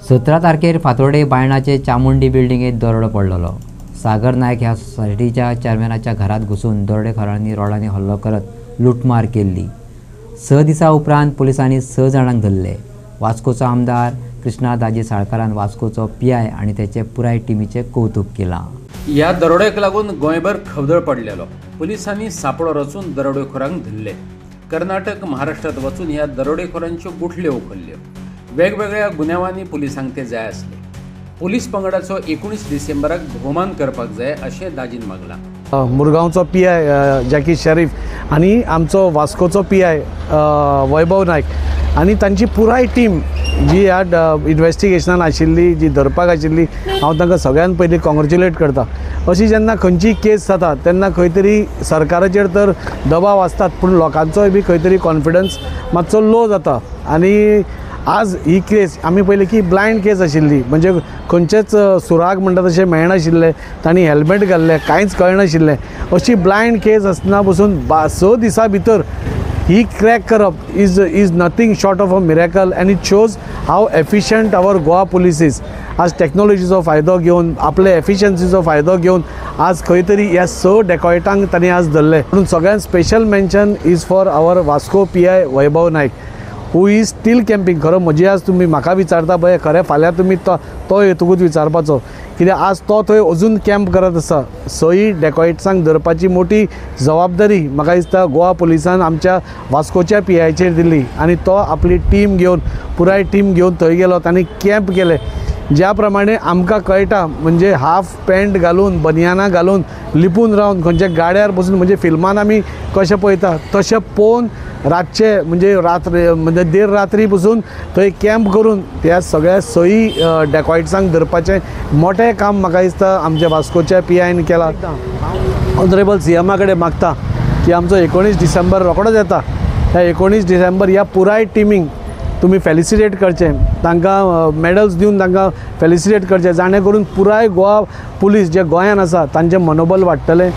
17 तारखेर फातोर्डे बायणाचे चामुंडी बिल्डिंगेत दरोडो पडलेलो। सागर नायक ह्या सोसायटीच्या चेअरमॅनाच्या घरात घुसून दरोडेखोरांनी रॉडांनी हल्लो करत लुटमार केली। 6 दिसां उपरांत पुलिसांनी 6 जाणांक धरले। वास्कोचो आमदार कृष्णा दाजी साळकारान वास्कोचो पीआय आणि त्याचे पुराय टीमीचे कौतुक केला। ह्या दरोड्याक लागून गोंयभर खवदळ पडलेलो। पुलिसांनी सापळो रचून दरोडेखोरांक धरले। कर्नाटक महाराष्ट्रात वचून ह्या दरोडेखोरांच्यो गुठल्यो उखल्ल्यो। वेगवेगळ्या गुन्यांवांनी पुलिसांक ते जाय आसले। पुलीस पंगडाचो 19 डिसेंबराक भोवमान करपाक जाय अशें दाजीन मागला। मुरगांवचो पीआय जॅकी शरीफ आणि आमचो वास्कोचो पीआय वैभव नायक आणि तांची पुराय टीम जी ह्या इन्व्हेस्टिगेशनान आशिल्ली, जी धरपाक आशिल्ली, हांव तांकां सगळ्यान पयलीं कॉंग्रेच्युलेट करता। अशी जेन्ना खंयची केस जाता तेन्ना खंय तरी सरकाराचेर तर दबाव आसतात, पूण लोकांचोय बी खंय तरी कॉन्फिडन्स मातसो लो जाता। आणि आज ही केस आमी पयली की ब्लायंड केस आशिल्ली, म्हणजे खंयचेच सुराग म्हणटा तशें मेळनाशिल्ले, तांणी हेल्मेट घाल्ले, कांयच कळनाशिल्लें। अशी ब्लायंड केस आसतना पसून 6 दिसां भितर ही क्रॅक करप is nothing short of a miracle, and it shows how efficient our Goa police is. आज टेक्नॉलॉजीचो फायदो घेवन, आपले एफिशियन्सीचो फायदो घेवन आज खंय तरी ह्या 6 डेकॉयटांक तांणी आज धरले। म्हणून सगळ्यांत special mention is for our Vasco PI Vaibhav Naik, who is still camping. खरो म्हजी आज तुमी म्हाका विचारता पळय, खरें फाल्यां तुमी तो येतकूच विचारपाचो, कित्याक आज तो थंय अजून कॅम्प करत आसा। 6 डेकॉयट्सांक धरपाची मोठी जबाबदारी म्हाका दिसता गोवा पुलिसान आमच्या वास्कोच्या पीआयचेर दिल्ली, आनी तो आपली टीम घेवन, पुराय टीम घेवन थंय गेलो, तांणी कॅम्प केले। ज्या प्रमाणे आमकां कळटा, म्हणजे हाफ पॅन्ट घालून, बनियानां घालून, लिपून रावन खंयच्या गाड्यार बसून, म्हणजे फिल्मान आमी कशें पळयता तशें पळोवन रातचे म्हणजे म्हणजे देर रात्री पसून थंय कॅम्प करून त्या सगळ्या 6 डेकॉयट्सांक धरपाचें मोठें काम म्हाका दिसता आमच्या वास्कोच्या पीआयन केलां। ऑनरेबल सीएमा कडेन मागता की आमचो 19 डिसेंबर रोखडोच येता, ह्या 19 डिसेंबर ह्या पुराय टिमींक तुम्ही फेलिसिटेट करचें, तांकां मेडल्स दिवन तांकां फेलिसिटेट करचें, जाणे करून पुराय गोवा पुलीस जे गोंयान आसा तांचें मनोबल वाडटलें।